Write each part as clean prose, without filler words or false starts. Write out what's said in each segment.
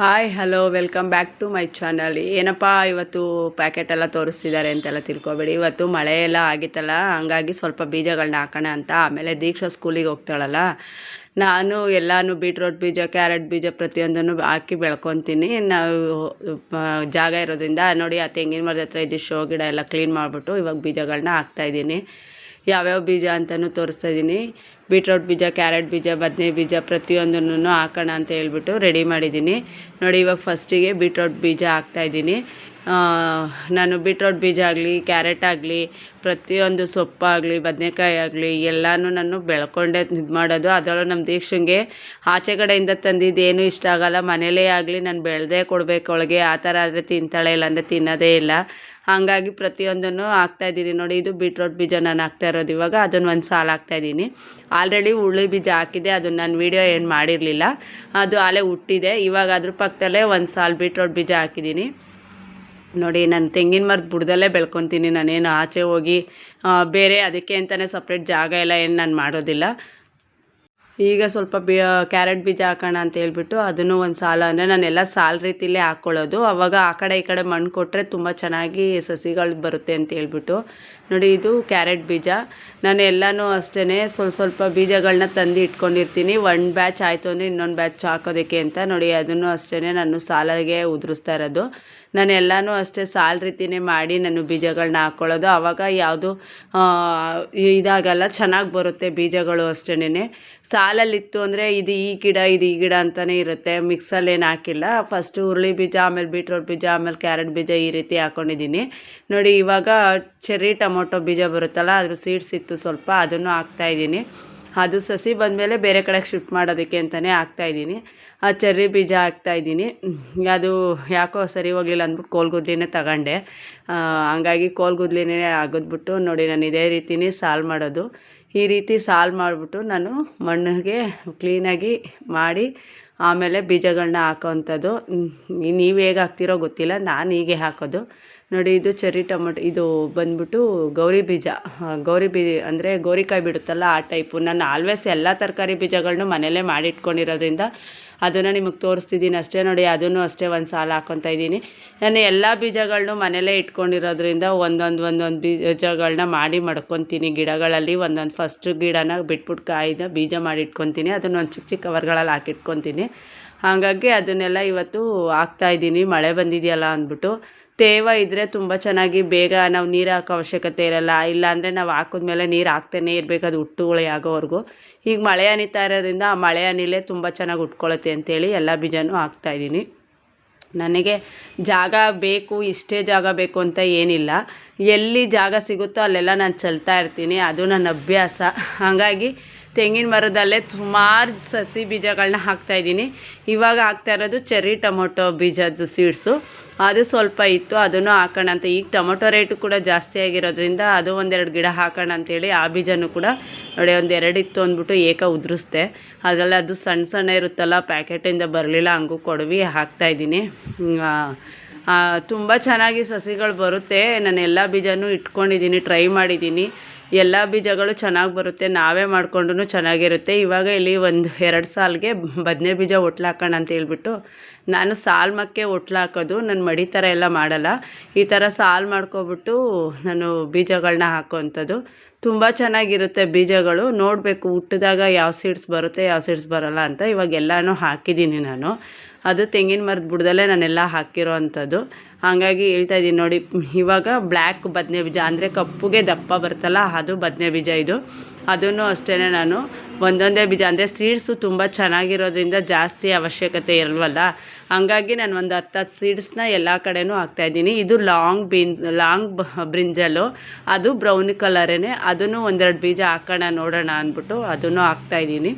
Hi hello welcome back to my channel. ಏನಪ್ಪ ಇವತ್ತು packet ಎಲ್ಲ ತೋರಿಸ್ತಿದ್ದಾರೆ ಅಂತೆಲ್ಲ ತಿಳ್ಕೊಬೇಡಿ. ಇವತ್ತು ಮಳೆ ಎಲ್ಲ ಆಗಿತ್ತಲ್ಲ, ಹಂಗಾಗಿ ಸ್ವಲ್ಪ ಬೀಜಗಳನ್ನ ಹಾಕೋಣ ಅಂತ. ಆಮೇಲೆ ದೀಕ್ಷಾ ಸ್ಕೂಲಿಗೆ ಹೋಗ್ತಾಳಲ್ಲ, ನಾನು ಎಲ್ಲನೂ ಬೀಟ್ರೋಟ್ ಬೀಜ, ಕ್ಯಾರೆಟ್ ಬೀಜ ಪ್ರತಿಯೊಂದನ್ನು ಹಾಕಿ ಬೆಳ್ಕೊತೀನಿ. ನಾವು ಜಾಗ ಇರೋದ್ರಿಂದ ನೋಡಿ, ಆ ತೆಂಗಿನ ಮರದ ಹತ್ರ ಇದು ಶೋ ಗಿಡ ಎಲ್ಲ ಕ್ಲೀನ್ ಮಾಡಿಬಿಟ್ಟು ಇವಾಗ ಬೀಜಗಳನ್ನ ಹಾಕ್ತಾಯಿದ್ದೀನಿ. ಯಾವ್ಯಾವ ಬೀಜ ಅಂತಲೂ ತೋರಿಸ್ತಾ ಇದ್ದೀನಿ. ಬೀಟ್ರೋಟ್ ಬೀಜ, ಕ್ಯಾರೆಟ್ ಬೀಜ, ಬದನೆ ಬೀಜ ಪ್ರತಿಯೊಂದನ್ನು ಹಾಕೋಣ ಅಂತ ಹೇಳ್ಬಿಟ್ಟು ರೆಡಿ ಮಾಡಿದ್ದೀನಿ. ನೋಡಿ, ಇವಾಗ ಫಸ್ಟಿಗೆ ಬೀಟ್ರೋಟ್ ಬೀಜ ಹಾಕ್ತಾಯಿದ್ದೀನಿ. ನಾನು ಬೀಟ್ರೋಟ್ ಬೀಜ ಆಗಲಿ, ಕ್ಯಾರೆಟ್ ಆಗಲಿ, ಪ್ರತಿಯೊಂದು ಸೊಪ್ಪಾಗಲಿ, ಬದನೆಕಾಯಿ ಆಗಲಿ ಎಲ್ಲನೂ ನಾನು ಬೆಳ್ಕೊಂಡೆ ಇದು ಮಾಡೋದು. ಅದರಲ್ಲೂ ನಮ್ಮ ದೀಕ್ಷಂಗೆ ಆಚೆ ಕಡೆಯಿಂದ ತಂದಿದ್ದೇನು ಇಷ್ಟ ಆಗೋಲ್ಲ. ಮನೇಲೇ ಆಗಲಿ ನಾನು ಬೆಳೆದೇ ಕೊಡಬೇಕು ಅವಳಿಗೆ. ಆ ಥರ ಆದರೆ ತಿಂತಾಳೆ, ಇಲ್ಲಾಂದರೆ ತಿನ್ನೋದೇ ಇಲ್ಲ. ಹಾಗಾಗಿ ಪ್ರತಿಯೊಂದನ್ನು ಹಾಕ್ತಾಯಿದ್ದೀನಿ. ನೋಡಿ, ಇದು ಬೀಟ್ರೋಟ್ ಬೀಜ ನಾನು ಹಾಕ್ತಾ ಇರೋದು. ಇವಾಗ ಅದನ್ನು ಒಂದು ಸಾಲು ಹಾಕ್ತಾಯಿದ್ದೀನಿ. ಆಲ್ರೆಡಿ ಹುರುಳಿ ಬೀಜ ಹಾಕಿದ್ದೆ, ಅದನ್ನು ನಾನು ವೀಡಿಯೋ ಏನು ಮಾಡಿರಲಿಲ್ಲ, ಅದು ಆಲೇ ಹುಟ್ಟಿದೆ. ಇವಾಗ ಅದ್ರ ಪಕ್ಕದಲ್ಲೇ ಒಂದು ಸಾಲು ಬೀಟ್ರೋಟ್ ಬೀಜ ಹಾಕಿದ್ದೀನಿ. ನೋಡಿ, ನಾನು ತೆಂಗಿನ ಮರದ ಬುಡದಲ್ಲೇ ಬೆಳ್ಕೊತೀನಿ. ನಾನೇನು ಆಚೆ ಹೋಗಿ ಬೇರೆ ಅದಕ್ಕೆ ಅಂತಲೇ ಸಪ್ರೇಟ್ ಜಾಗ ಎಲ್ಲ ಏನು ನಾನು ಮಾಡೋದಿಲ್ಲ. ಈಗ ಸ್ವಲ್ಪ ಕ್ಯಾರೆಟ್ ಬೀಜ ಹಾಕೋಣ ಅಂತ ಹೇಳ್ಬಿಟ್ಟು ಅದನ್ನು ಒಂದು ಸಾಲು, ಅಂದರೆ ನಾನೆಲ್ಲ ಸಾಲು ರೀತಿಲೇ ಹಾಕ್ಕೊಳ್ಳೋದು. ಆವಾಗ ಆ ಕಡೆ ಈ ಕಡೆ ಮಣ್ಣು ಕೊಟ್ಟರೆ ತುಂಬ ಚೆನ್ನಾಗಿ ಸಸಿಗಳು ಬರುತ್ತೆ ಅಂತ ಹೇಳ್ಬಿಟ್ಟು. ನೋಡಿ, ಇದು ಕ್ಯಾರೆಟ್ ಬೀಜ. ನಾನು ಎಲ್ಲನೂ ಅಷ್ಟೇ ಸ್ವಲ್ಪ ಬೀಜಗಳನ್ನ ತಂದು ಇಟ್ಕೊಂಡಿರ್ತೀನಿ. ಒಂದು ಬ್ಯಾಚ್ ಆಯಿತು ಅಂದರೆ ಇನ್ನೊಂದು ಬ್ಯಾಚ್ ಹಾಕೋದಕ್ಕೆ ಅಂತ. ನೋಡಿ, ಅದನ್ನು ಅಷ್ಟೇ ನಾನು ಸಾಲಿಗೆ ಉದುರಿಸ್ತಾ ಇರೋದು. ನಾನು ಎಲ್ಲನೂ ಅಷ್ಟೇ ಸಾಲು ರೀತಿಯೇ ಮಾಡಿ ನಾನು ಬೀಜಗಳನ್ನ ಹಾಕ್ಕೊಳ್ಳೋದು. ಆವಾಗ ಯಾವುದು ಇದಾಗಲ್ಲ, ಚೆನ್ನಾಗಿ ಬರುತ್ತೆ ಬೀಜಗಳು ಅಷ್ಟೇ. ಸಾಲಲ್ಲಿತ್ತು ಅಂದರೆ ಇದು ಈ ಗಿಡ ಅಂತಲೇ ಇರುತ್ತೆ. ಮಿಕ್ಸಲ್ಲೇನು ಹಾಕಿಲ್ಲ. ಫಸ್ಟು ಹುರುಳಿ ಬೀಜ, ಆಮೇಲೆ ಬೀಟ್ರೋಟ್ ಬೀಜ, ಆಮೇಲೆ ಕ್ಯಾರೆಟ್ ಬೀಜ ಈ ರೀತಿ ಹಾಕ್ಕೊಂಡಿದ್ದೀನಿ. ನೋಡಿ, ಇವಾಗ ಚೆರ್ರಿ ಟೊಮೊಟೊ ಬೀಜ ಬರುತ್ತಲ್ಲ, ಅದ್ರ ಸೀಡ್ಸ್ ಇತ್ತು ಸ್ವಲ್ಪ, ಅದನ್ನು ಹಾಕ್ತಾಯಿದ್ದೀನಿ. ಅದು ಸಸಿ ಬಂದಮೇಲೆ ಬೇರೆ ಕಡೆಗೆ ಶಿಫ್ಟ್ ಮಾಡೋದಕ್ಕೆ ಅಂತಲೇ ಹಾಕ್ತಾಯಿದ್ದೀನಿ. ಆ ಚೆರ್ರಿ ಬೀಜ ಹಾಕ್ತಾಯಿದ್ದೀನಿ. ಅದು ಯಾಕೋ ಸರಿ ಹೋಗಲಿಲ್ಲ ಅಂದ್ಬಿಟ್ಟು ಕೋಲ್ಗುದ್ಲಿನೇ ತಗೊಂಡೆ. ಹಂಗಾಗಿ ಕೋಲ್ಗುದ್ಲಿನೇ ಅಗದ್ಬಿಟ್ಟು ನೋಡಿ, ನಾನು ಇದೇ ರೀತಿನೇ ಸಾಲು ಮಾಡೋದು. ಈ ರೀತಿ ಸಾಲು ಮಾಡಿಬಿಟ್ಟು ನಾನು ಮಣ್ಣಿಗೆ ಕ್ಲೀನಾಗಿ ಮಾಡಿ ಆಮೇಲೆ ಬೀಜಗಳನ್ನ ಹಾಕೋವಂಥದ್ದು. ನೀವು ಹೇಗೆ ಹಾಕ್ತಿರೋ ಗೊತ್ತಿಲ್ಲ, ನಾನು ಹೀಗೆ ಹಾಕೋದು. ನೋಡಿ, ಇದು ಚೆರ್ರಿ ಟೊಮೊಟೊ, ಇದು ಬಂದ್ಬಿಟ್ಟು ಗೌರಿ ಬೀಜ. ಅಂದರೆ ಗೋರಿಕಾಯಿ ಬಿಡುತ್ತಲ್ಲ, ಆ ಟೈಪು. ನಾನು ಆಲ್ವೇಸ್ ಎಲ್ಲ ತರಕಾರಿ ಬೀಜಗಳನ್ನೂ ಮನೆಯಲ್ಲೇ ಮಾಡಿಟ್ಕೊಂಡಿರೋದ್ರಿಂದ ಅದನ್ನು ನಿಮಗೆ ತೋರಿಸ್ತಿದ್ದೀನಿ ಅಷ್ಟೇ. ನೋಡಿ, ಅದನ್ನು ಅಷ್ಟೇ ಒಂದು ಸಾಲು ಹಾಕ್ಕೊತಾ ಇದ್ದೀನಿ. ನಾನು ಎಲ್ಲ ಬೀಜಗಳನ್ನೂ ಮನೆಯಲ್ಲೇ ಇಟ್ಕೊಂಡಿರೋದ್ರಿಂದ ಒಂದೊಂದು ಬೀಜಗಳನ್ನ ಮಾಡಿ ಮಡ್ಕೊತೀನಿ. ಗಿಡಗಳಲ್ಲಿ ಒಂದೊಂದು ಫಸ್ಟ್ ಗಿಡನ ಬಿಟ್ಬಿಟ್ಟು ಕಾಯಿನ ಬೀಜ ಮಾಡಿ ಇಟ್ಕೊತೀನಿ. ಅದನ್ನು ಒಂದು ಚಿಕ್ಕ ಚಿಕ್ಕ ಕವರ್ಗಳಲ್ಲಿ ಹಾಕಿಟ್ಕೊತೀನಿ. ಹಾಗಾಗಿ ಅದನ್ನೆಲ್ಲ ಇವತ್ತು ಹಾಕ್ತಾಯಿದ್ದೀನಿ, ಮಳೆ ಬಂದಿದೆಯಲ್ಲ ಅಂದ್ಬಿಟ್ಟು. ತೇವ ಇದ್ದರೆ ತುಂಬ ಚೆನ್ನಾಗಿ ಬೇಗ ನಾವು ನೀರು ಹಾಕೋ ಅವಶ್ಯಕತೆ ಇರೋಲ್ಲ. ಇಲ್ಲಾಂದರೆ ನಾವು ಹಾಕಿದ್ಮೇಲೆ ನೀರು ಹಾಕ್ತಾನೇ ಇರಬೇಕು, ಅದು ಹುಟ್ಟುಗುಳಿ ಆಗೋವರೆಗೂ. ಈಗ ಮಳೆ ಹನಿತಾ ಇರೋದ್ರಿಂದ ಆ ಮಳೆ ಹನಿಲೇ ತುಂಬ ಚೆನ್ನಾಗಿ ಉಟ್ಕೊಳ್ಳುತ್ತೆ ಅಂತೇಳಿ ಎಲ್ಲ ಬೀಜನೂ ಹಾಕ್ತಾಯಿದ್ದೀನಿ. ನನಗೆ ಜಾಗ ಬೇಕು, ಇಷ್ಟೇ ಜಾಗ ಬೇಕು ಅಂತ ಏನಿಲ್ಲ. ಎಲ್ಲಿ ಜಾಗ ಸಿಗುತ್ತೋ ಅಲ್ಲೆಲ್ಲ ನಾನು ಚೆಲ್ತಾ ಇರ್ತೀನಿ, ಅದು ನನ್ನ ಅಭ್ಯಾಸ. ಹಾಗಾಗಿ ತೆಂಗಿನ ಮರದಲ್ಲೇ ಸುಮಾರು ಸಸಿ ಬೀಜಗಳನ್ನ ಹಾಕ್ತಾಯಿದ್ದೀನಿ. ಇವಾಗ ಹಾಕ್ತಾ ಇರೋದು ಚೆರ್ರಿ ಟೊಮೊಟೊ ಬೀಜದ ಸೀಡ್ಸು. ಅದು ಸ್ವಲ್ಪ ಇತ್ತು, ಅದನ್ನು ಹಾಕೋಣ ಅಂತ. ಈಗ ಟೊಮೊಟೊ ರೇಟು ಕೂಡ ಜಾಸ್ತಿ ಆಗಿರೋದ್ರಿಂದ ಅದು ಒಂದೆರಡು ಗಿಡ ಹಾಕೋಣ ಅಂತೇಳಿ ಆ ಬೀಜನೂ ಕೂಡ ನೋಡಿ ಒಂದೆರಡು ಇತ್ತು ಅಂದ್ಬಿಟ್ಟು ಉದುರಿಸ್ದೆ. ಅದರಲ್ಲಿ ಅದು ಸಣ್ಣ ಸಣ್ಣ ಇರುತ್ತಲ್ಲ, ಪ್ಯಾಕೆಟಿಂದ ಬರಲಿಲ್ಲ, ಹಂಗೂ ಕೊಡವಿ ಹಾಕ್ತಾಯಿದ್ದೀನಿ. ತುಂಬ ಚೆನ್ನಾಗಿ ಸಸಿಗಳು ಬರುತ್ತೆ. ನಾನು ಎಲ್ಲ ಬೀಜನೂ ಇಟ್ಕೊಂಡಿದ್ದೀನಿ, ಟ್ರೈ ಮಾಡಿದ್ದೀನಿ. ಎಲ್ಲ ಬೀಜಗಳು ಚೆನ್ನಾಗಿ ಬರುತ್ತೆ, ನಾವೇ ಮಾಡಿಕೊಂಡ್ರೂ ಚೆನ್ನಾಗಿರುತ್ತೆ. ಇವಾಗ ಇಲ್ಲಿ 1-2 ಸಾಲಿಗೆ ಬದನೆ ಬೀಜ ಒಟ್ಲು ಹಾಕೋಣ ಅಂತ ಹೇಳ್ಬಿಟ್ಟು ನಾನು ಸಾಲು ಮಕ್ಕೆ ಒಟ್ಲು ಹಾಕೋದು. ನಾನು ಮಡಿ ಥರ ಎಲ್ಲ ಮಾಡಲ್ಲ, ಈ ಥರ ಸಾಲು ಮಾಡ್ಕೊಬಿಟ್ಟು ನಾನು ಬೀಜಗಳನ್ನ ಹಾಕೋವಂಥದ್ದು. ತುಂಬ ಚೆನ್ನಾಗಿರುತ್ತೆ ಬೀಜಗಳು. ನೋಡಬೇಕು ಹುಟ್ಟಿದಾಗ ಯಾವ ಸೀಡ್ಸ್ ಬರುತ್ತೆ, ಯಾವ ಸೀಡ್ಸ್ ಬರೋಲ್ಲ ಅಂತ. ಇವಾಗ ಎಲ್ಲನೂ ಹಾಕಿದ್ದೀನಿ ನಾನು. ಅದು ತೆಂಗಿನ ಮರದ ಬುಡದಲ್ಲೇ ನಾನೆಲ್ಲ ಹಾಕಿರೋ ಅಂಥದ್ದು. ಹಾಗಾಗಿ ಹೇಳ್ತಾಯಿದ್ದೀನಿ ನೋಡಿ. ಇವಾಗ ಬ್ಲ್ಯಾಕ್ ಬದನೆ ಬೀಜ, ಅಂದರೆ ಕಪ್ಪುಗೆ ದಪ್ಪ ಬರುತ್ತಲ್ಲ, ಅದು ಬದನೆ ಬೀಜ ಇದು. ಅದನ್ನು ಅಷ್ಟೇ ನಾನು ಒಂದೊಂದೇ ಬೀಜ, ಅಂದರೆ ಸೀಡ್ಸು ತುಂಬ ಚೆನ್ನಾಗಿರೋದ್ರಿಂದ ಜಾಸ್ತಿ ಅವಶ್ಯಕತೆ ಇರಲ್ವಲ್ಲ, ಹಂಗಾಗಿ ನಾನು ಒಂದು 10 ಸೀಡ್ಸ್ನ ಎಲ್ಲ ಕಡೆನೂ ಹಾಕ್ತಾಯಿದ್ದೀನಿ. ಇದು ಲಾಂಗ್ ಬ್ರಿಂಜಲ್ಲು, ಅದು ಬ್ರೌನ್ ಕಲರೇ. ಅದನ್ನು ಒಂದೆರಡು ಬೀಜ ಹಾಕೋಣ ನೋಡೋಣ ಅಂದ್ಬಿಟ್ಟು ಅದನ್ನು ಹಾಕ್ತಾಯಿದ್ದೀನಿ.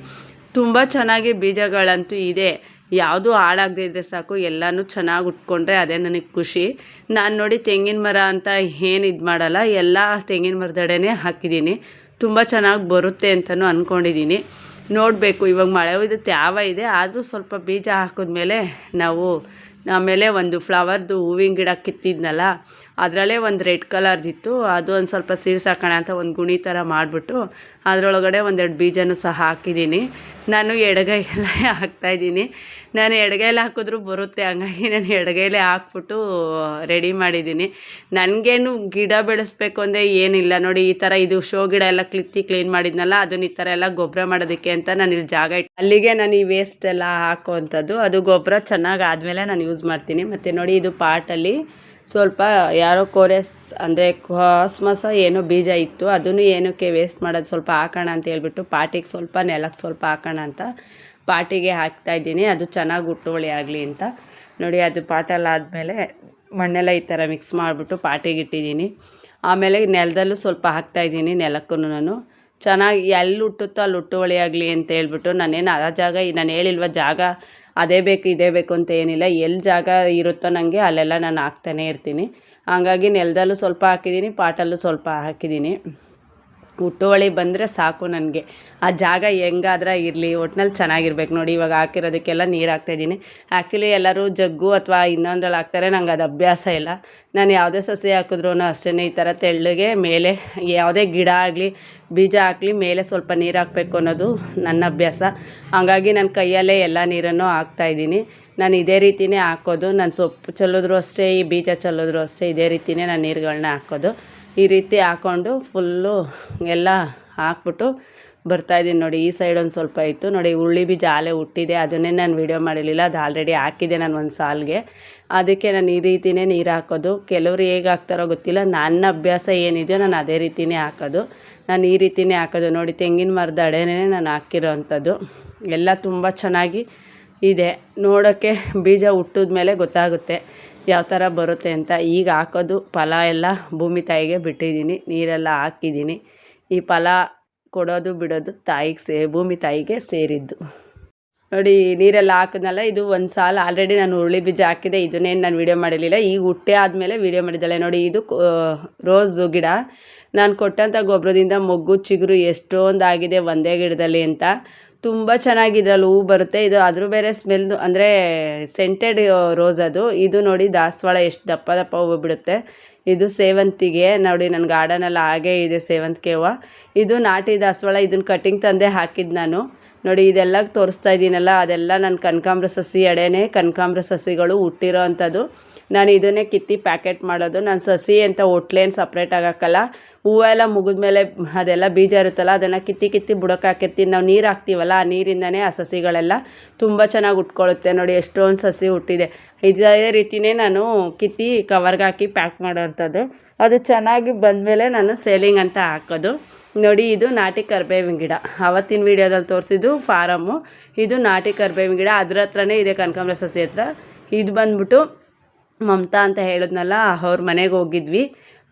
ತುಂಬ ಚೆನ್ನಾಗಿ ಬೀಜಗಳಂತೂ ಇದೆ. ಯಾವುದೂ ಹಾಳಾಗದೇ ಇದ್ದರೆ ಸಾಕು, ಎಲ್ಲನೂ ಚೆನ್ನಾಗಿ ಉಟ್ಕೊಂಡ್ರೆ ಅದೇ ನನಗೆ ಖುಷಿ. ನಾನು ನೋಡಿ ತೆಂಗಿನ ಮರ ಅಂತ ಏನು ಇದು ಮಾಡಲ್ಲ, ಎಲ್ಲ ತೆಂಗಿನ ಮರದಡೆನೇ ಹಾಕಿದ್ದೀನಿ. ತುಂಬ ಚೆನ್ನಾಗಿ ಬರುತ್ತೆ ಅಂತಲೂ ಅಂದ್ಕೊಂಡಿದ್ದೀನಿ. ನೋಡಬೇಕು, ಇವಾಗ ಮಳೆ ತ್ಯಾವ ಇದೆ, ಆದರೂ ಸ್ವಲ್ಪ ಬೀಜ ಹಾಕಿದ್ಮೇಲೆ ನಾವು ಆಮೇಲೆ ಒಂದು ಫ್ಲವರ್ದು ಹೂವಿನ ಗಿಡ ಕಿತ್ತಿದ್ನಲ್ಲ, ಅದರಲ್ಲೇ ಒಂದು ರೆಡ್ ಕಲರ್ದಿತ್ತು. ಅದು ಒಂದು ಸ್ವಲ್ಪ ಸೀಡ್ಸಾಕೋಣ ಅಂತ ಒಂದು ಗುಣಿ ಥರ ಮಾಡಿಬಿಟ್ಟು ಅದರೊಳಗಡೆ ಒಂದೆರಡು ಬೀಜನೂ ಸಹ ಹಾಕಿದ್ದೀನಿ. ನಾನು ಎಡಗೈಯಲ್ಲೇ ಹಾಕ್ತಾಯಿದ್ದೀನಿ. ನಾನು ಎಡಗೈಲಿ ಹಾಕಿದ್ರೂ ಬರುತ್ತೆ, ಹಂಗಾಗಿ ನಾನು ಎಡಗೈಲೇ ಹಾಕ್ಬಿಟ್ಟು ರೆಡಿ ಮಾಡಿದ್ದೀನಿ. ನನಗೇನು ಗಿಡ ಬೆಳೆಸ್ಬೇಕು ಅಂದರೆ ಏನಿಲ್ಲ ನೋಡಿ, ಈ ಥರ ಇದು ಶೋ ಗಿಡ ಎಲ್ಲ ಕ್ಲೀನ್ ಮಾಡಿದ್ನಲ್ಲ, ಅದನ್ನ ಈ ಥರ ಎಲ್ಲ ಗೊಬ್ಬರ ಮಾಡೋದಕ್ಕೆ ಅಂತ ನಾನು ಇಲ್ಲಿ ಜಾಗ ಅಲ್ಲಿಗೆ ನಾನು ಈ ವೇಸ್ಟ್ ಎಲ್ಲ ಹಾಕುವಂಥದ್ದು. ಅದು ಗೊಬ್ಬರ ಚೆನ್ನಾಗಿ ಆದಮೇಲೆ ನಾನು ಯೂಸ್ ಮಾಡ್ತೀನಿ. ಮತ್ತು ನೋಡಿ, ಇದು ಪಾಟಲ್ಲಿ ಸ್ವಲ್ಪ ಯಾರೋ ಕೋರೆಸ್ ಅಂದರೆ ಕಾಸ್ಮಸ ಏನೋ ಬೀಜ ಇತ್ತು, ಅದನ್ನು ಏನಕ್ಕೆ ವೇಸ್ಟ್ ಮಾಡೋದು, ಸ್ವಲ್ಪ ಹಾಕೋಣ ಅಂತ ಹೇಳ್ಬಿಟ್ಟು ಪಾಟಿಗೆ ಸ್ವಲ್ಪ ನೆಲಕ್ಕೆ ಸ್ವಲ್ಪ ಹಾಕೋಣ ಅಂತ ಪಾಟಿಗೆ ಹಾಕ್ತಾಯಿದ್ದೀನಿ. ಅದು ಚೆನ್ನಾಗಿ ಹುಟ್ಟುವಳಿ ಆಗಲಿ ಅಂತ. ನೋಡಿ, ಅದು ಪಾಟಲ್ಲಾದಮೇಲೆ ಮಣ್ಣೆಲ್ಲ ಈ ಥರ ಮಿಕ್ಸ್ ಮಾಡಿಬಿಟ್ಟು ಪಾಟಿಗೆ ಇಟ್ಟಿದ್ದೀನಿ. ಆಮೇಲೆ ನೆಲದಲ್ಲೂ ಸ್ವಲ್ಪ ಹಾಕ್ತಾಯಿದ್ದೀನಿ, ನೆಲಕ್ಕೂ ನಾನು ಚೆನ್ನಾಗಿ ಎಲ್ಲಿ ಹುಟ್ಟುತ್ತೋ ಅಲ್ಲಿ ಹುಟ್ಟುವಳಿ ಆಗಲಿ ಅಂತ ಹೇಳ್ಬಿಟ್ಟು. ನಾನೇನು ಆ ಜಾಗ ನಾನು ಹೇಳಿಲ್ವ ಜಾಗ ಅದೇ ಬೇಕು ಇದೇ ಬೇಕು ಅಂತ ಏನಿಲ್ಲ, ಎಲ್ಲಿ ಜಾಗ ಇರುತ್ತೋ ನನಗೆ ಅಲ್ಲೆಲ್ಲ ನಾನು ಹಾಕ್ತಾನೇ ಇರ್ತೀನಿ. ಹಂಗಾಗಿ ನೆಲದಲ್ಲೂ ಸ್ವಲ್ಪ ಹಾಕಿದ್ದೀನಿ, ಪಾಟಲ್ಲೂ ಸ್ವಲ್ಪ ಹಾಕಿದ್ದೀನಿ. ಹುಟ್ಟುವಳಿ ಬಂದರೆ ಸಾಕು ನನಗೆ, ಆ ಜಾಗ ಹೆಂಗಾದ್ರೆ ಇರಲಿ, ಒಟ್ನಲ್ಲಿ ಚೆನ್ನಾಗಿರ್ಬೇಕು. ನೋಡಿ, ಇವಾಗ ಹಾಕಿರೋದಕ್ಕೆಲ್ಲ ನೀರು ಹಾಕ್ತಾಯಿದ್ದೀನಿ. ಆ್ಯಕ್ಚುಲಿ ಎಲ್ಲರೂ ಜಗ್ಗು ಅಥವಾ ಇನ್ನೊಂದ್ರಲ್ಲಿ ಹಾಕ್ತಾರೆ, ನಂಗೆ ಅದು ಅಭ್ಯಾಸ ಇಲ್ಲ. ನಾನು ಯಾವುದೇ ಸಸಿ ಹಾಕಿದ್ರೂ ಅಷ್ಟೇ ಈ ಥರ ತೆಳ್ಳಗೆ ಮೇಲೆ ಯಾವುದೇ ಗಿಡ ಆಗಲಿ ಬೀಜ ಹಾಕಲಿ ಮೇಲೆ ಸ್ವಲ್ಪ ನೀರು ಹಾಕಬೇಕು ಅನ್ನೋದು ನನ್ನ ಅಭ್ಯಾಸ. ಹಂಗಾಗಿ ನಾನು ಕೈಯಲ್ಲೇ ಎಲ್ಲ ನೀರನ್ನು ಹಾಕ್ತಾಯಿದ್ದೀನಿ. ನಾನು ಇದೇ ರೀತಿಯೇ ಹಾಕೋದು. ನಾನು ಸೊಪ್ಪು ಚೆಲ್ಲಿದ್ರು ಅಷ್ಟೇ, ಈ ಬೀಜ ಚೆಲ್ಲಿದ್ರು ಅಷ್ಟೇ, ಇದೇ ರೀತಿಯೇ ನಾನು ನೀರುಗಳನ್ನ ಹಾಕೋದು. ಈ ರೀತಿ ಹಾಕ್ಕೊಂಡು ಫುಲ್ಲು ಎಲ್ಲ ಹಾಕ್ಬಿಟ್ಟು ಬರ್ತಾಯಿದ್ದೀನಿ. ನೋಡಿ, ಈ ಸೈಡ್ ಒಂದು ಸ್ವಲ್ಪ ಇತ್ತು ನೋಡಿ, ಉಳ್ಳಿ ಬೀಜ ಆಲೆ ಹುಟ್ಟಿದೆ, ಅದನ್ನೇ ನಾನು ವೀಡಿಯೋ ಮಾಡಿರಲಿಲ್ಲ. ಅದು ಆಲ್ರೆಡಿ ಹಾಕಿದೆ ನಾನು ಒಂದು ಸಾಲಿಗೆ. ಅದಕ್ಕೆ ನಾನು ಈ ರೀತಿಯೇ ನೀರು ಹಾಕೋದು. ಕೆಲವರು ಹೇಗೆ ಹಾಕ್ತಾರೋ ಗೊತ್ತಿಲ್ಲ, ನನ್ನ ಅಭ್ಯಾಸ ಏನಿದೆಯೋ ನಾನು ಅದೇ ರೀತಿಯೇ ಹಾಕೋದು. ನಾನು ಈ ರೀತಿಯೇ ಹಾಕೋದು. ನೋಡಿ, ತೆಂಗಿನ ಮರದ ಅಡೆನೇ ನಾನು ಹಾಕಿರೋ ಅಂಥದ್ದು. ಎಲ್ಲ ತುಂಬ ಚೆನ್ನಾಗಿ ಇದೆ. ನೋಡೋಕ್ಕೆ ಬೀಜ ಹುಟ್ಟಿದ ಮೇಲೆ ಗೊತ್ತಾಗುತ್ತೆ ಯಾವ ಥರ ಬರುತ್ತೆ ಅಂತ. ಈಗ ಹಾಕೋದು ಫಲ ಎಲ್ಲ ಭೂಮಿ ತಾಯಿಗೆ ಬಿಟ್ಟಿದ್ದೀನಿ, ನೀರೆಲ್ಲ ಹಾಕಿದ್ದೀನಿ. ಈ ಫಲ ಕೊಡೋದು ಬಿಡೋದು ಭೂಮಿ ತಾಯಿಗೆ ಸೇರಿದ್ದು. ನೋಡಿ, ನೀರೆಲ್ಲ ಹಾಕಿದ್ನಲ್ಲ, ಇದು ಒಂದು ಸಾಲ ಆಲ್ರೆಡಿ ನಾನು ಹುರುಳಿ ಬೀಜ ಹಾಕಿದೆ. ಇದನ್ನೇನು ನಾನು ವೀಡಿಯೋ ಮಾಡಿರಲಿಲ್ಲ, ಈಗ ಹುಟ್ಟೆ ಆದಮೇಲೆ ವೀಡಿಯೋ ಮಾಡಿದ್ದಾಳೆ. ನೋಡಿ, ಇದು ರೋಸು ಗಿಡ. ನಾನು ಕೊಟ್ಟಂಥ ಗೊಬ್ಬರದಿಂದ ಮೊಗ್ಗು ಚಿಗುರು ಎಷ್ಟೊಂದು ಆಗಿದೆ ಒಂದೇ ಗಿಡದಲ್ಲಿ ಅಂತ. ತುಂಬ ಚೆನ್ನಾಗಿದ್ರಲ್ಲಿ ಹೂ ಬರುತ್ತೆ. ಇದು ಅದ್ರ ಬೇರೆ ಸ್ಮೆಲ್ದು ಅಂದರೆ ಸೆಂಟೆಡ್ ರೋಸ್ ಅದು. ಇದು ನೋಡಿ, ದಾಸವಾಳ ಎಷ್ಟು ದಪ್ಪ ದಪ್ಪ ಹೂವು ಬಿಡುತ್ತೆ. ಇದು ಸೇವಂತಿಗೆ. ನೋಡಿ, ನನ್ನ ಗಾರ್ಡನಲ್ಲಿ ಹಾಗೇ ಇದೆ ಸೇವಂತಿಗೆ ಹೂವು. ಇದು ನಾಟಿ ದಾಸವಾಳ. ಇದನ್ನು ಕಟಿಂಗ್ ತಂದೆ ಹಾಕಿದ್ದು ನಾನು. ನೋಡಿ, ಇದೆಲ್ಲ ತೋರಿಸ್ತಾ ಇದ್ದೀನಲ್ಲ, ಅದೆಲ್ಲ ನನ್ನ ಕನಕಾಂಬ್ರ ಸಸಿ ಎಡೆನೇ ಕನಕಾಂಬ್ರ ಸಸಿಗಳು ಹುಟ್ಟಿರೋ ಅಂಥದ್ದು. ನಾನು ಇದನ್ನೇ ಕಿತ್ತಿ ಪ್ಯಾಕೆಟ್ ಮಾಡೋದು. ನಾನು ಸಸಿ ಅಂತ ಒಟ್ಲೇನು ಸಪ್ರೇಟಾಗಿ ಹಾಕಲ್ಲ. ಹೂವೆಲ್ಲ ಮುಗಿದ್ಮೇಲೆ ಅದೆಲ್ಲ ಬೀಜ ಇರುತ್ತಲ್ಲ, ಅದನ್ನು ಕಿತ್ತಿ ಬುಡಕ್ಕೆ ಹಾಕಿರ್ತೀನಿ. ನಾವು ನೀರು ಹಾಕ್ತೀವಲ್ಲ, ಆ ನೀರಿಂದನೇ ಆ ಸಸಿಗಳೆಲ್ಲ ತುಂಬ ಚೆನ್ನಾಗಿ ಉಟ್ಕೊಳ್ಳುತ್ತೆ. ನೋಡಿ, ಎಷ್ಟೊಂದು ಸಸಿ ಹುಟ್ಟಿದೆ. ಇದೇ ರೀತಿಯೇ ನಾನು ಕಿತ್ತಿ ಕವರ್ಗೆ ಹಾಕಿ ಪ್ಯಾಕ್ ಮಾಡೋವಂಥದ್ದು. ಅದು ಚೆನ್ನಾಗಿ ಬಂದಮೇಲೆ ನಾನು ಸೇಲಿಂಗ್ ಅಂತ ಹಾಕೋದು. ನೋಡಿ, ಇದು ನಾಟಿ ಕರಿಬೇವಿನ ಗಿಡ. ಆವತ್ತಿನ ವೀಡಿಯೋದಲ್ಲಿ ತೋರಿಸಿದ್ದು ಫಾರಮ್ಮು. ಇದು ನಾಟಿ ಕರಿಬೇವಿನ ಗಿಡ. ಅದ್ರ ಹತ್ರನೇ ಇದೆ ಕನಕಾಂಬ್ರ ಸಸಿ ಹತ್ರ. ಇದು ಬಂದ್ಬಿಟ್ಟು ಮಮತಾ ಅಂತ ಹೇಳಿದ್ನಲ್ಲ, ಅವ್ರ ಮನೆಗೆ ಹೋಗಿದ್ವಿ.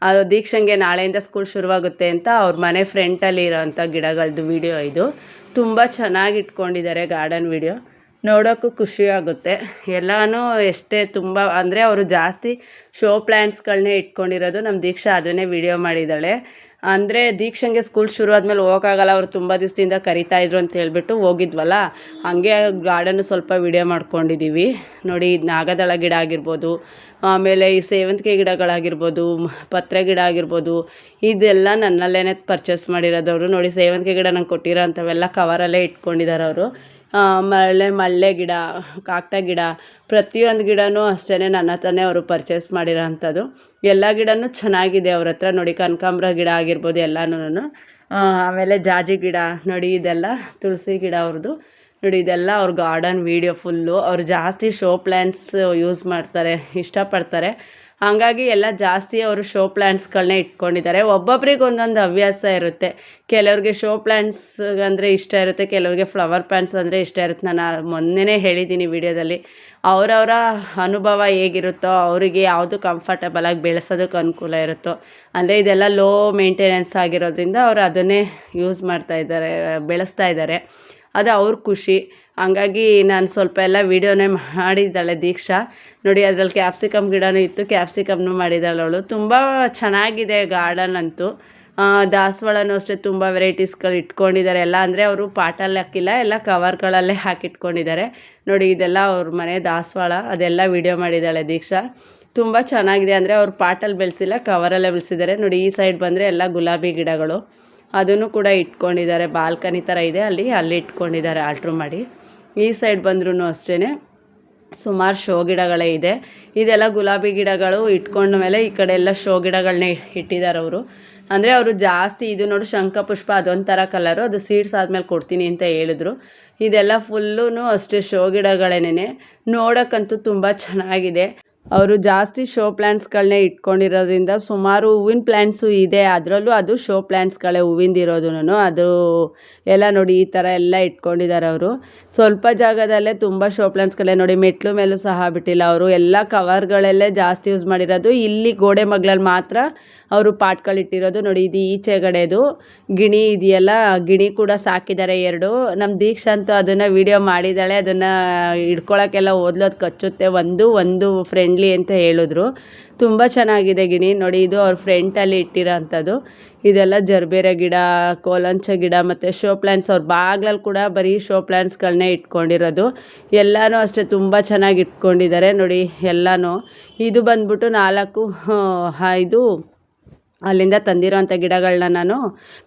ಅದು ದೀಕ್ಷಂಗೆ ನಾಳೆಯಿಂದ ಸ್ಕೂಲ್ ಶುರುವಾಗುತ್ತೆ ಅಂತ ಅವ್ರ ಮನೆ ಫ್ರಂಟಲ್ಲಿ ಇರೋವಂಥ ಗಿಡಗಳದ್ದು ವೀಡಿಯೋ ಇದು. ತುಂಬ ಚೆನ್ನಾಗಿ ಇಟ್ಕೊಂಡಿದ್ದಾರೆ ಗಾರ್ಡನ್ ವೀಡಿಯೋ. ನೋಡೋಕ್ಕೂ ಖುಷಿಯಾಗುತ್ತೆ. ಎಲ್ಲನೂ ಎಷ್ಟೇ ತುಂಬ ಅಂದರೆ ಅವರು ಜಾಸ್ತಿ ಶೋ ಪ್ಲ್ಯಾಂಟ್ಸ್ಗಳನ್ನೇ ಇಟ್ಕೊಂಡಿರೋದು. ನಮ್ಮ ದೀಕ್ಷಾ ಅದನ್ನೇ ವೀಡಿಯೋ ಮಾಡಿದ್ದಾಳೆ. ಅಂದರೆ ದೀಕ್ಷಂಗೆ ಸ್ಕೂಲ್ ಶುರು ಆದಮೇಲೆ ಹೋಗೋಕ್ಕಾಗಲ್ಲ, ಅವರು ತುಂಬ ದಿವಸದಿಂದ ಕರಿತಾಯಿದ್ರು ಅಂತ ಹೇಳ್ಬಿಟ್ಟು ಹೋಗಿದ್ವಲ್ಲ, ಹಾಗೆ ಗಾರ್ಡನ್ನು ಸ್ವಲ್ಪ ವೀಡಿಯೋ ಮಾಡ್ಕೊಂಡಿದ್ದೀವಿ. ನೋಡಿ, ಇದು ನಾಗದಳ ಗಿಡ ಆಗಿರ್ಬೋದು, ಆಮೇಲೆ ಈ ಸೇವಂತಿಗೆ ಗಿಡಗಳಾಗಿರ್ಬೋದು, ಪತ್ರೆ ಗಿಡ ಆಗಿರ್ಬೋದು, ಇದೆಲ್ಲ ನನ್ನಲ್ಲೇ ಪರ್ಚೇಸ್ ಮಾಡಿರೋದವರು. ನೋಡಿ, ಸೇವಂತಿಗೆ ಗಿಡ ನಂಗೆ ಕೊಟ್ಟಿರೋ ಅಂಥವೆಲ್ಲ ಕವರಲ್ಲೇ ಇಟ್ಕೊಂಡಿದ್ದಾರೆ ಅವರು. ಮಲ್ಲೆ ಗಿಡ, ಕಾಕಡ ಗಿಡ, ಪ್ರತಿಯೊಂದು ಗಿಡನೂ ಅಷ್ಟೇ ನನ್ನ ಹತ್ರನೇ ಅವರು ಪರ್ಚೇಸ್ ಮಾಡಿರೋ ಅಂಥದ್ದು. ಎಲ್ಲ ಗಿಡನೂ ಚೆನ್ನಾಗಿದೆ ಅವ್ರ ಹತ್ರ. ನೋಡಿ, ಕನಕಾಂಬ್ರ ಗಿಡ ಆಗಿರ್ಬೋದು ಎಲ್ಲನೂ. ಆಮೇಲೆ ಜಾಜಿ ಗಿಡ ನೋಡಿ, ಇದೆಲ್ಲ ತುಳಸಿ ಗಿಡ ಅವ್ರದ್ದು. ನೋಡಿ, ಇದೆಲ್ಲ ಅವ್ರ ಗಾರ್ಡನ್ ವೀಡಿಯೋ ಫುಲ್ಲು. ಅವ್ರು ಜಾಸ್ತಿ ಶೋ ಪ್ಲ್ಯಾಂಟ್ಸ್ ಯೂಸ್ ಮಾಡ್ತಾರೆ, ಇಷ್ಟಪಡ್ತಾರೆ. ಹಾಗಾಗಿ ಎಲ್ಲ ಜಾಸ್ತಿ ಅವರು ಶೋ ಪ್ಲ್ಯಾಂಟ್ಸ್ಗಳನ್ನೇ ಇಟ್ಕೊಂಡಿದ್ದಾರೆ. ಒಬ್ಬೊಬ್ರಿಗೆ ಒಂದೊಂದು ಹವ್ಯಾಸ ಇರುತ್ತೆ. ಕೆಲವ್ರಿಗೆ ಶೋ ಪ್ಲ್ಯಾಂಟ್ಸ್ ಅಂದರೆ ಇಷ್ಟ ಇರುತ್ತೆ, ಕೆಲವ್ರಿಗೆ ಫ್ಲವರ್ ಪ್ಲ್ಯಾಂಟ್ಸ್ ಅಂದರೆ ಇಷ್ಟ ಇರುತ್ತೆ. ನಾನು ಮೊನ್ನೆನೇ ಹೇಳಿದ್ದೀನಿ ವಿಡಿಯೋದಲ್ಲಿ. ಅವರವರ ಅನುಭವ ಹೇಗಿರುತ್ತೋ, ಅವರಿಗೆ ಯಾವುದು ಕಂಫರ್ಟಬಲಾಗಿ ಬೆಳೆಸೋದಕ್ಕೆ ಅನುಕೂಲ ಇರುತ್ತೋ, ಅಂದರೆ ಇದೆಲ್ಲ ಲೋ ಮೇಂಟೆನೆನ್ಸ್ ಆಗಿರೋದ್ರಿಂದ ಅವರು ಅದನ್ನೇ ಯೂಸ್ ಮಾಡ್ತಾಯಿದ್ದಾರೆ, ಬೆಳೆಸ್ತಾ ಇದ್ದಾರೆ. ಅದು ಅವ್ರ ಖುಷಿ. ಹಂಗಾಗಿ ನಾನು ಸ್ವಲ್ಪ ಎಲ್ಲ ವೀಡಿಯೋನೇ ಮಾಡಿದ್ದಾಳೆ ದೀಕ್ಷಾ. ನೋಡಿ, ಅದರಲ್ಲಿ ಕ್ಯಾಪ್ಸಿಕಮ್ ಗಿಡನೂ ಇತ್ತು, ಕ್ಯಾಪ್ಸಿಕಮ್ನೂ ಮಾಡಿದ್ದಾಳೆ ಅವಳು. ತುಂಬ ಚೆನ್ನಾಗಿದೆ ಗಾರ್ಡನ್ ಅಂತೂ. ದಾಸವಾಳನೂ ಅಷ್ಟೇ ತುಂಬ ವೆರೈಟೀಸ್ಗಳು ಇಟ್ಕೊಂಡಿದ್ದಾರೆ ಎಲ್ಲ. ಅಂದರೆ ಅವರು ಪಾಟಲ್ಲಿ ಹಾಕಿಲ್ಲ, ಎಲ್ಲ ಕವರ್ಗಳಲ್ಲೇ ಹಾಕಿಟ್ಕೊಂಡಿದ್ದಾರೆ ನೋಡಿ. ಇದೆಲ್ಲ ಅವ್ರ ಮನೆ ದಾಸವಾಳ, ಅದೆಲ್ಲ ವಿಡಿಯೋ ಮಾಡಿದ್ದಾಳೆ ದೀಕ್ಷಾ. ತುಂಬ ಚೆನ್ನಾಗಿದೆ. ಅಂದರೆ ಅವ್ರು ಪಾಟಲ್ಲಿ ಬೆಳೆಸಿಲ್ಲ, ಕವರಲ್ಲೇ ಬೆಳೆಸಿದ್ದಾರೆ ನೋಡಿ. ಈ ಸೈಡ್ ಬಂದರೆ ಎಲ್ಲ ಗುಲಾಬಿ ಗಿಡಗಳು, ಅದನ್ನು ಕೂಡ ಇಟ್ಕೊಂಡಿದ್ದಾರೆ. ಬಾಲ್ಕನಿ ಥರ ಇದೆ, ಅಲ್ಲಿ ಇಟ್ಕೊಂಡಿದ್ದಾರೆ ಆಲ್ಟ್ರು ಮಾಡಿ. ಈ ಸೈಡ್ ಬಂದ್ರೂ ಅಷ್ಟೇ ಸುಮಾರು ಶೋ ಗಿಡಗಳೇ ಇದೆ. ಇದೆಲ್ಲ ಗುಲಾಬಿ ಗಿಡಗಳು ಇಟ್ಕೊಂಡ ಮೇಲೆ ಈ ಕಡೆ ಎಲ್ಲ ಶೋ ಗಿಡಗಳನ್ನೇ ಇಟ್ಟಿದ್ದಾರೆ ಅವರು. ಅಂದರೆ ಅವರು ಜಾಸ್ತಿ ಇದು ನೋಡಿ ಶಂಖಪುಷ್ಪ ಅದೊಂಥರ ಕಲರು, ಅದು ಸೀಡ್ಸ್ ಆದಮೇಲೆ ಕೊಡ್ತೀನಿ ಅಂತ ಹೇಳಿದ್ರು. ಇದೆಲ್ಲ ಫುಲ್ಲೂ ಅಷ್ಟೇ ಶೋ ಗಿಡಗಳೇನೆ. ನೋಡೋಕ್ಕಂತೂ ತುಂಬ ಚೆನ್ನಾಗಿದೆ. ಅವರು ಜಾಸ್ತಿ ಶೋ ಪ್ಲ್ಯಾಂಟ್ಸ್ಗಳನ್ನೇ ಇಟ್ಕೊಂಡಿರೋದ್ರಿಂದ ಸುಮಾರು ಹೂವಿನ ಪ್ಲ್ಯಾಂಟ್ಸು ಇದೆ, ಅದರಲ್ಲೂ ಅದು ಶೋ ಪ್ಲ್ಯಾಂಟ್ಸ್ಗಳೇ ಹೂವಿಂದಿರೋದು. ಅದು ಎಲ್ಲ ನೋಡಿ ಈ ಥರ ಎಲ್ಲ ಇಟ್ಕೊಂಡಿದ್ದಾರೆ ಅವರು. ಸ್ವಲ್ಪ ಜಾಗದಲ್ಲೇ ತುಂಬ ಶೋ ಪ್ಲ್ಯಾಂಟ್ಸ್ಗಳೇ ನೋಡಿ. ಮೆಟ್ಲು ಮೇಲೂ ಸಹ ಬಿಟ್ಟಿಲ್ಲ ಅವರು, ಎಲ್ಲ ಕವರ್ಗಳಲ್ಲೇ ಜಾಸ್ತಿ ಯೂಸ್ ಮಾಡಿರೋದು. ಇಲ್ಲಿ ಗೋಡೆ ಮಗ್ಲಲ್ಲಿ ಮಾತ್ರ ಅವರು ಪಾಟ್ಗಳಿಟ್ಟಿರೋದು ನೋಡಿ. ಇದು ಈಚೆಗಡೆದು ಗಿಣಿ ಇದೆಯಲ್ಲ, ಗಿಣಿ ಕೂಡ ಸಾಕಿದ್ದಾರೆ 2. ನಮ್ಮ ದೀಕ್ಷಾ ಅಂತೂ ಅದನ್ನು ವೀಡಿಯೋ ಮಾಡಿದ್ದಾಳೆ. ಅದನ್ನು ಹಿಡ್ಕೊಳಕ್ಕೆಲ್ಲ ಓದ್ಲೋದು ಕಚ್ಚುತ್ತೆ, ಒಂದು ಫ್ರೆಂಡ್ಲಿ ಅಂತ ಹೇಳಿದ್ರು. ತುಂಬ ಚೆನ್ನಾಗಿದೆ ಗಿಣಿ ನೋಡಿ. ಇದು ಅವ್ರ ಫ್ರಂಟಲ್ಲಿ ಇಟ್ಟಿರೋ ಅಂಥದ್ದು. ಇದೆಲ್ಲ ಜರ್ಬೇರೆ ಗಿಡ, ಕೋಲಂಚ ಗಿಡ ಮತ್ತು ಶೋ ಪ್ಲ್ಯಾಂಟ್ಸ್. ಅವ್ರ ಬಾಗ್ಲಲ್ಲಿ ಕೂಡ ಬರೀ ಶೋ ಪ್ಲ್ಯಾಂಟ್ಸ್ಗಳನ್ನೇ ಇಟ್ಕೊಂಡಿರೋದು. ಎಲ್ಲನೂ ಅಷ್ಟೇ ತುಂಬ ಚೆನ್ನಾಗಿ ಇಟ್ಕೊಂಡಿದ್ದಾರೆ ನೋಡಿ ಎಲ್ಲನೂ. ಇದು ಬಂದ್ಬಿಟ್ಟು 4 ಇದು ಅಲ್ಲಿಂದ ತಂದಿರೋಂಥ ಗಿಡಗಳನ್ನ ನಾನು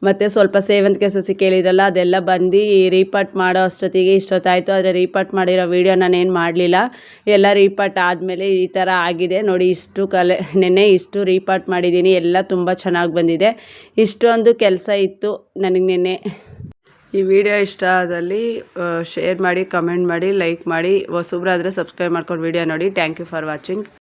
ಮತ್ತು ಸ್ವಲ್ಪ ಸೇವಂತಿಗೆ ಸಸಿ ಕೇಳಿದ್ರಲ್ಲ, ಅದೆಲ್ಲ ಬಂದು ರೀಪಾಟ್ ಮಾಡೋ ಅಷ್ಟೊತ್ತಿಗೆ ಇಷ್ಟೊತ್ತಾಯಿತು. ಆದರೆ ರೀಪಾಟ್ ಮಾಡಿರೋ ವೀಡಿಯೋ ನಾನೇನು ಮಾಡಲಿಲ್ಲ. ಎಲ್ಲ ರೀಪಾಟ್ ಆದಮೇಲೆ ಈ ಥರ ಆಗಿದೆ ನೋಡಿ. ನೆನ್ನೆ ಇಷ್ಟು ರೀಪಾಟ್ ಮಾಡಿದ್ದೀನಿ, ಎಲ್ಲ ತುಂಬ ಚೆನ್ನಾಗಿ ಬಂದಿದೆ. ಇಷ್ಟೊಂದು ಕೆಲಸ ಇತ್ತು ನನಗೆ ನೆನ್ನೆ. ಈ ವಿಡಿಯೋ ಇಷ್ಟ ಆದಲ್ಲಿ ಶೇರ್ ಮಾಡಿ, ಕಮೆಂಟ್ ಮಾಡಿ, ಲೈಕ್ ಮಾಡಿ. ಹೊಸಬ್ರಾದರೆ ಸಬ್ಸ್ಕ್ರೈಬ್ ಮಾಡ್ಕೊಂಡು ವಿಡಿಯೋ ನೋಡಿ. Thank you for watching.